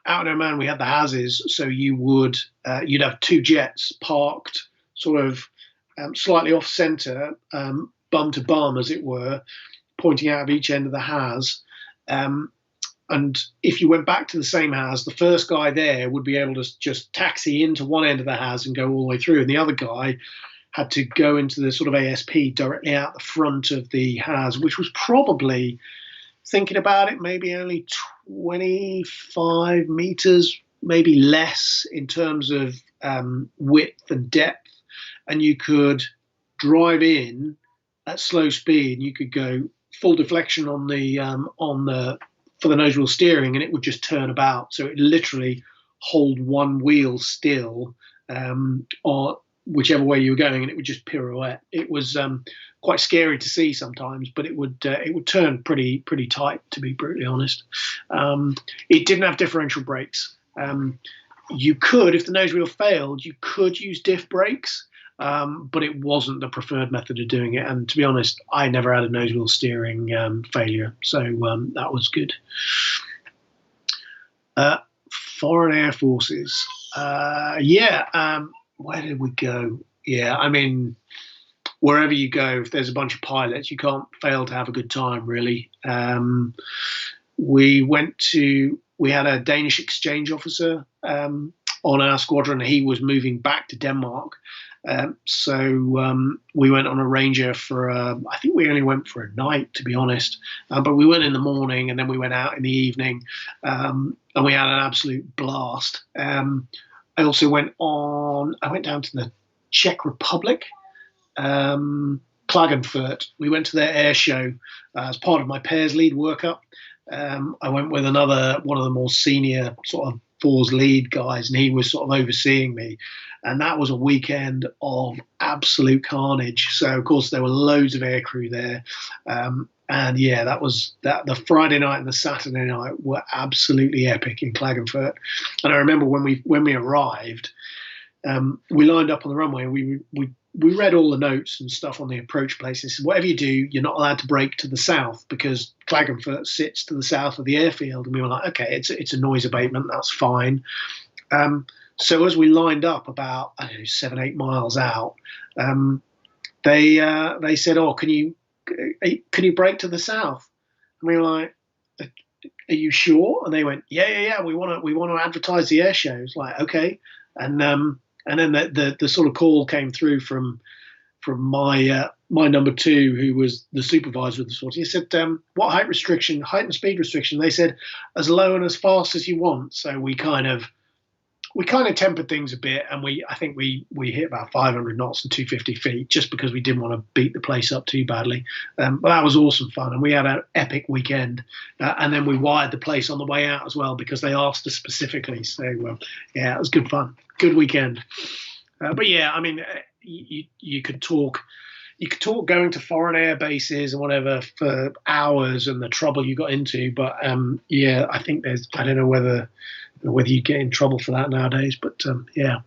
out in Oman, we had the Hazes, so you'd have 2 jets parked sort of slightly off center, bum to bum, as it were, pointing out of each end of the Haz. And if you went back to the same house, the first guy there would be able to just taxi into one end of the house and go all the way through, and the other guy had to go into the sort of ASP directly out the front of the house, which was probably, thinking about it, maybe only 25 meters, maybe less in terms of width and depth. And you could drive in at slow speed, and you could go full deflection on the for the nose wheel steering, and it would just turn about. So it literally hold one wheel still, or whichever way you were going, and it would just pirouette. It was quite scary to see sometimes, but it would turn pretty tight, to be brutally honest. It didn't have differential brakes. You could, if the nose wheel failed, you could use diff brakes, but it wasn't the preferred method of doing it. And to be honest, I never had a nose wheel steering failure, so that was good. Foreign Air Forces. Where did we go? Yeah, I mean, wherever you go, if there's a bunch of pilots, you can't fail to have a good time, really. We had a Danish exchange officer on our squadron. He was moving back to Denmark. So we went on a Ranger for, I think we only went for a night, to be honest. But we went in the morning and then we went out in the evening, and we had an absolute blast. I also went down to the Czech Republic, Klagenfurt. We went to their air show as part of my pairs lead workup. I went with one of the more senior sort of force lead guys, and he was sort of overseeing me. And that was a weekend of absolute carnage. So, of course, there were loads of aircrew there. And yeah, the Friday night and the Saturday night were absolutely epic in Klagenfurt. And I remember when we arrived, we lined up on the runway, and we read all the notes and stuff on the approach places. Whatever you do, you're not allowed to brake to the south, because Klagenfurt sits to the south of the airfield. And we were like, okay, it's a noise abatement, that's fine. So as we lined up about, I don't know, 7-8 miles out, they said, "Oh, can you brake to the south?" And we were like, "Are you sure?" And they went, "Yeah. We want to advertise the air show." It's like, okay. And then the sort of call came through from my number two, who was the supervisor of the sort. He said, "What height and speed restriction?" They said, "As low and as fast as you want." So we kind of tempered things a bit, and I think we hit about 500 knots and 250 feet, just because we didn't want to beat the place up too badly. But that was awesome fun, and we had an epic weekend. And then we wired the place on the way out as well, because they asked us specifically. So yeah, it was good fun, good weekend. But yeah, I mean, you could talk going to foreign air bases and whatever for hours, and the trouble you got into. But yeah, I think I don't know whether you get in trouble for that nowadays, but yeah.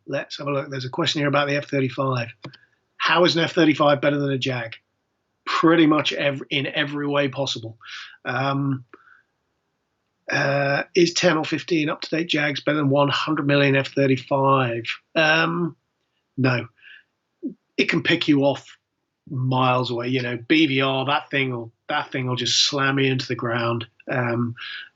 Let's have a look. There's a question here about the F-35. How is an F-35 better than a Jag? Pretty much in every way possible. Is 10 or 15 up-to-date Jags better than 100 million F-35? No. It can pick you off miles away. You know, BVR, that thing will just slam you into the ground.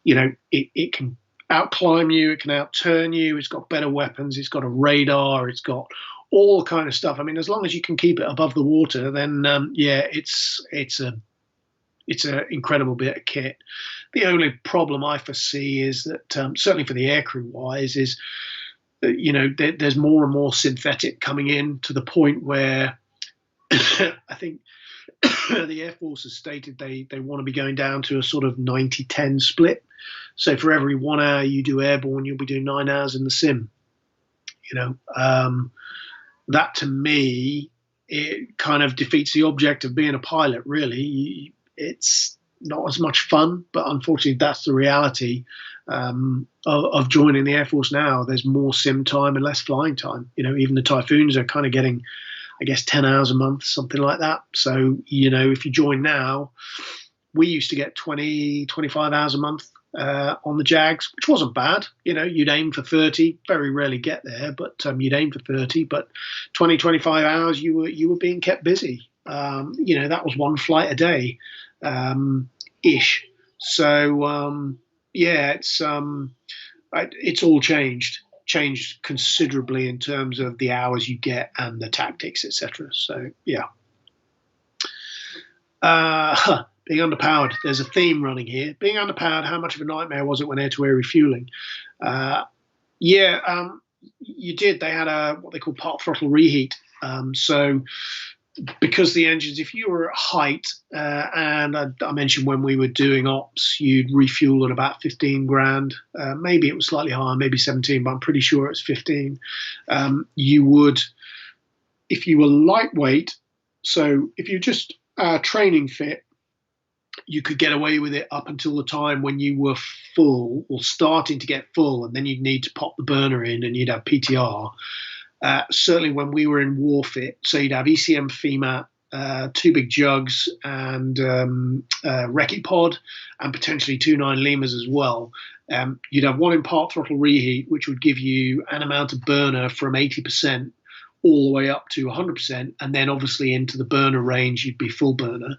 You know, it can outclimb you, it can outturn you, it's got better weapons, it's got a radar, it's got all kind of stuff. I mean, as long as you can keep it above the water, then yeah, it's an incredible bit of kit. The only problem I foresee is that certainly for the aircrew wise is that, you know, there's more and more synthetic coming in, to the point where I think the Air Force has stated they want to be going down to a sort of 90-10 split. So for every 1 hour you do airborne, you'll be doing 9 hours in the sim. You know, that to me, it kind of defeats the object of being a pilot, really. It's not as much fun, but unfortunately that's the reality of joining the Air Force now. There's more sim time and less flying time. You know, even the Typhoons are kind of getting, I guess, 10 hours a month, something like that. So, you know, if you join now, we used to get 20, 25 hours a month on the Jags, which wasn't bad. You know, you'd aim for 30, very rarely get there, but you'd aim for 30. But 20, 25 hours, you were being kept busy. That was one flight a day, ish. So yeah, it's all changed considerably in terms of the hours you get and the tactics, etc. So yeah. Being underpowered. There's a theme running here. Being underpowered, how much of a nightmare was it when air-to-air refueling? Yeah, you did. They had what they call part throttle reheat. So because the engines, if you were at height, and I mentioned when we were doing ops, you'd refuel at about 15 grand. Maybe it was slightly higher, maybe 17, but I'm pretty sure it's 15. You would, if you were lightweight, so if you just training fit, you could get away with it up until the time when you were full or starting to get full, and then you'd need to pop the burner in and you'd have PTR. Certainly when we were in war fit, so you'd have ECM FEMAT, 2 big jugs and recce pod, and potentially 2 9 lemurs as well. You'd have one in part throttle reheat, which would give you an amount of burner from 80% all the way up to 100%, and then obviously into the burner range, you'd be full burner.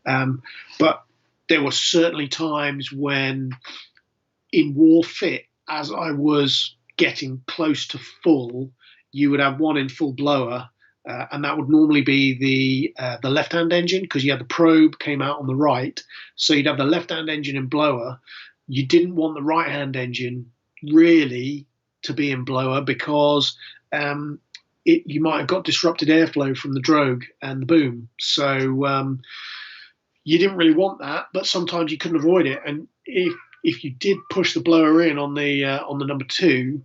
But there were certainly times when in war fit, as I was getting close to full, you would have one in full blower, and that would normally be the left-hand engine, because you had the probe came out on the right, so you'd have the left-hand engine in blower. You didn't want the right-hand engine really to be in blower, because you might have got disrupted airflow from the drogue and the boom. So you didn't really want that, but sometimes you couldn't avoid it. And if you did push the blower in on the number 2,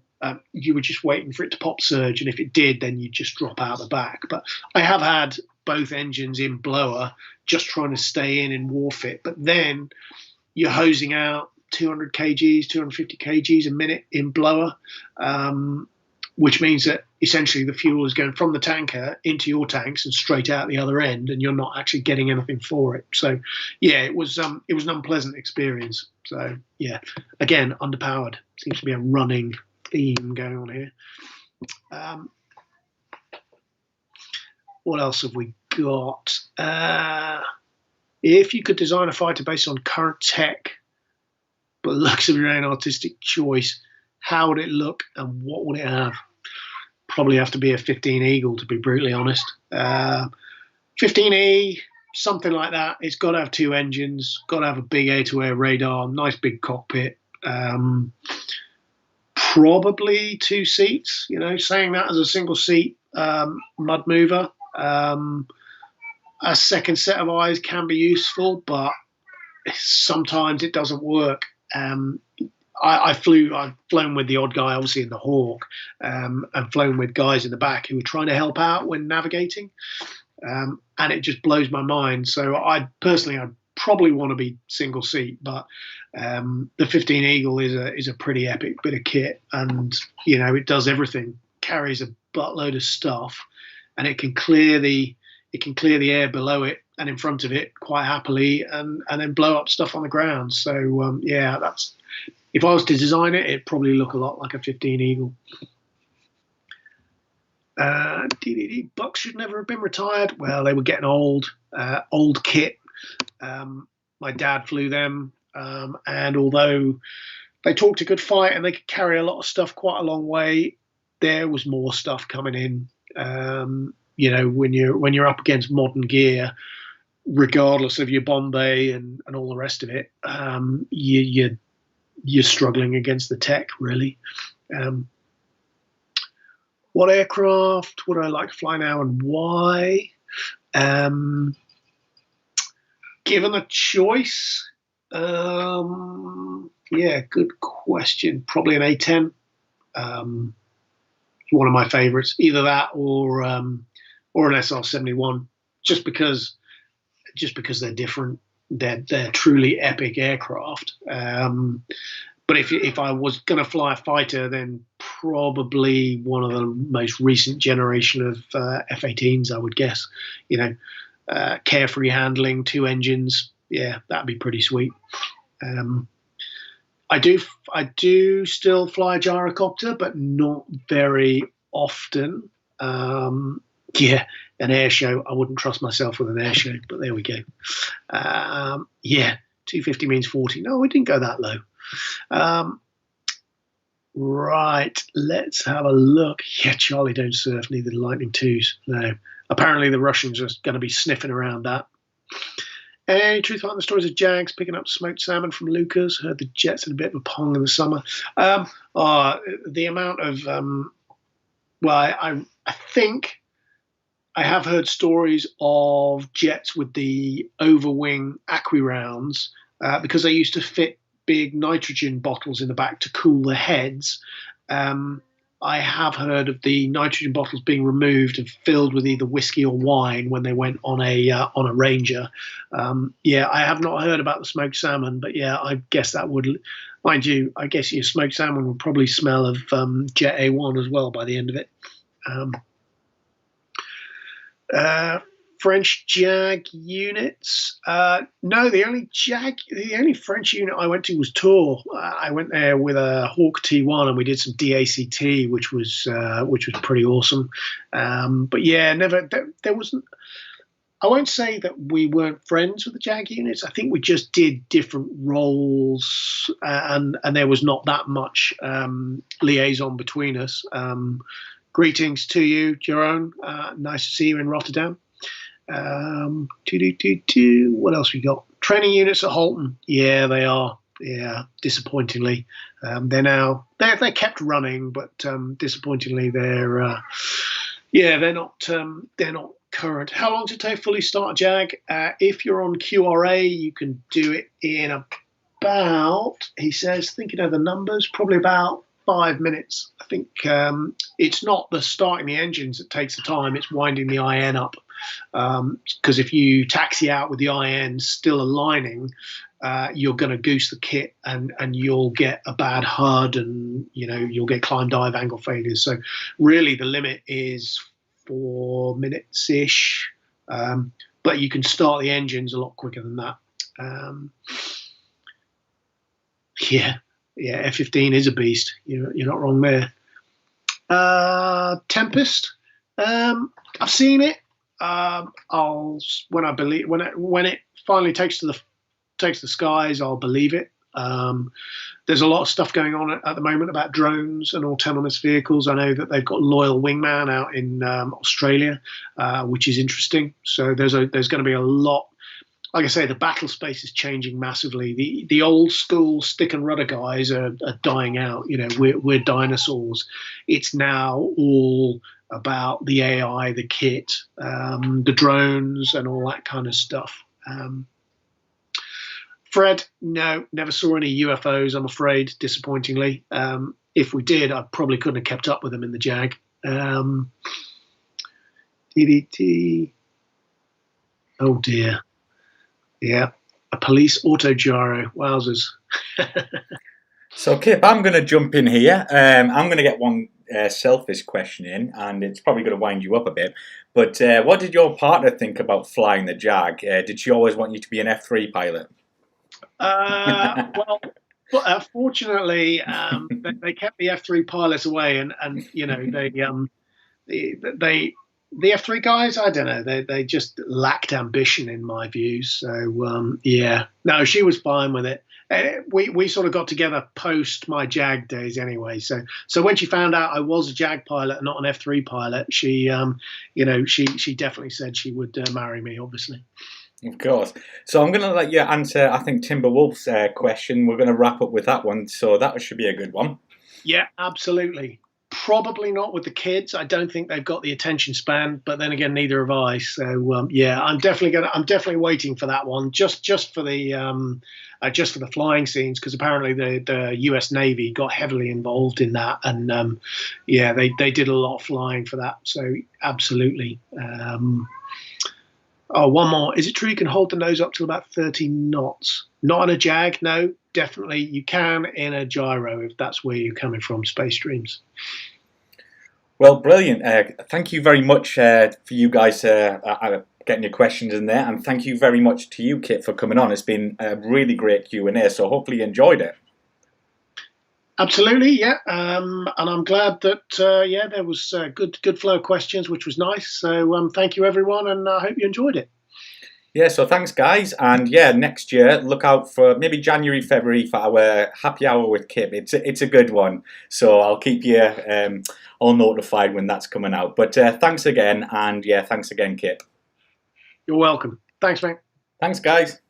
you were just waiting for it to pop surge, and if it did, then you'd just drop out the back. But I have had both engines in blower, just trying to stay in war fit. But then you're hosing out 200 kgs, 250 kgs a minute in blower, which means that essentially the fuel is going from the tanker into your tanks and straight out the other end, and you're not actually getting anything for it. So, yeah, it was an unpleasant experience. So, yeah, again, underpowered seems to be a running theme going on here. What else have we got? If you could design a fighter based on current tech, but looks of your own artistic choice, how would it look and what would it have? Probably have to be a 15 Eagle, to be brutally honest. 15E, something like that. It's got to have 2 engines, got to have a big air-to-air radar, nice big cockpit. Probably 2 seats, saying that as a single seat mud mover. A second set of eyes can be useful, but sometimes it doesn't work. I've flown with the odd guy, obviously in the Hawk, and flown with guys in the back who were trying to help out when navigating, and it just blows my mind. So I'd probably want to be single seat, but the 15 Eagle is a pretty epic bit of kit, and it does everything. Carries a buttload of stuff, and it can clear the air below it and in front of it quite happily, and then blow up stuff on the ground. So yeah, that's. If I was to design it, it'd probably look a lot like a 15 Eagle. DDD Bucks should never have been retired. Well, they were getting old kit. My dad flew them, and although they talked a good fight and they could carry a lot of stuff quite a long way, there was more stuff coming in. When you're up against modern gear, regardless of your Bombay and all the rest of it, you're struggling against the tech, really. What aircraft would I like to fly now and why? Given a choice, yeah, good question. Probably an A10. One of my favorites, either that or an SR-71, just because they're different. They're truly epic aircraft. But if I was going to fly a fighter, then probably one of the most recent generation of F-18s, I would guess. Carefree handling, 2 engines. Yeah, that'd be pretty sweet. I do still fly a gyrocopter, but not very often. Yeah, an air show. I wouldn't trust myself with an air show, but there we go. Yeah, 250 means 40. No, we didn't go that low. Right, let's have a look. Yeah, Charlie don't surf, neither the Lightning IIs. No. Apparently the Russians are going to be sniffing around that. Any truth behind the stories of Jags picking up smoked salmon from Lucas? Heard the Jets had a bit of a pong in the summer. The amount of I think I have heard stories of Jets with the overwing aqua rounds because they used to fit big nitrogen bottles in the back to cool the heads. I have heard of the nitrogen bottles being removed and filled with either whiskey or wine when they went on a Ranger. I have not heard about the smoked salmon, but yeah, I guess that would, mind you, I guess your smoked salmon would probably smell of Jet A1 as well by the end of it. French Jag units? No, the only French unit I went to was Tours. I went there with a Hawk T1 and we did some DACT, which was pretty awesome. But yeah, there wasn't. I won't say that we weren't friends with the Jag units. I think we just did different roles, and there was not that much liaison between us. Greetings to you, Jerome. Nice to see you in Rotterdam. What else we got? Training units at Halton. Yeah, they are. Yeah, disappointingly, they're kept running, but disappointingly they're not current. How long does it take fully start a Jag? If you're on QRA, you can do it in about, he says, thinking of the numbers, probably about 5 minutes. I think it's not the starting the engines that takes the time, it's winding the IN up. Because if you taxi out with the IN still aligning, you're going to goose the kit and you'll get a bad HUD and you'll get climb dive angle failures. So really the limit is 4 minutes ish, but you can start the engines a lot quicker than that. F-15 is a beast. You're not wrong there. Tempest. I've seen it. When it finally takes the skies, I'll believe it. There's a lot of stuff going on at the moment about drones and autonomous vehicles. I know that they've got Loyal Wingman out in Australia, which is interesting. So there's going to be a lot. Like I say, the battle space is changing massively. The old school stick and rudder guys are dying out. We're dinosaurs. It's now all about the AI, the kit, the drones, and all that kind of stuff. Fred, no, never saw any UFOs, I'm afraid, disappointingly. If we did, I probably couldn't have kept up with them in the Jag. DDT. Oh, dear. Yeah, a police auto gyro. Wowzers. So, Kip, I'm going to jump in here. I'm going to get one selfish question in, and it's probably going to wind you up a bit. But what did your partner think about flying the Jag? Did she always want you to be an F3 pilot? Fortunately, they kept the F3 pilots away, and the F3 guys, I don't know, they just lacked ambition in my views. So no, she was fine with it. We sort of got together post my Jag days anyway. So when she found out I was a Jag pilot and not an F3 pilot, she definitely said she would marry me, obviously. Of course. So I'm going to let you answer, I think, Timberwolf's question. We're going to wrap up with that one. So that should be a good one. Yeah, absolutely. Probably not with the kids. I don't think they've got the attention span, but then again, neither have I. So I'm definitely waiting for that one, just for the flying scenes, because apparently the U.S. Navy got heavily involved in that, and they did a lot of flying for that. So absolutely. One more. Is it true you can hold the nose up to about 30 knots? Not in a Jag, no. Definitely you can in a gyro if that's where you're coming from, Space Dreams. Well, brilliant. Thank you very much for you guys getting your questions in there, and thank you very much to you, Kit, for coming on. It's been a really great Q&A, so hopefully you enjoyed it. Absolutely, yeah. And I'm glad that yeah, there was good flow of questions, which was nice. So thank you everyone, and I hope you enjoyed it. Yeah, so thanks, guys. And yeah, next year, look out for maybe January, February for our happy hour with Kip. It's a good one. So I'll keep you all notified when that's coming out. But thanks again. And yeah, thanks again, Kip. You're welcome. Thanks, mate. Thanks, guys.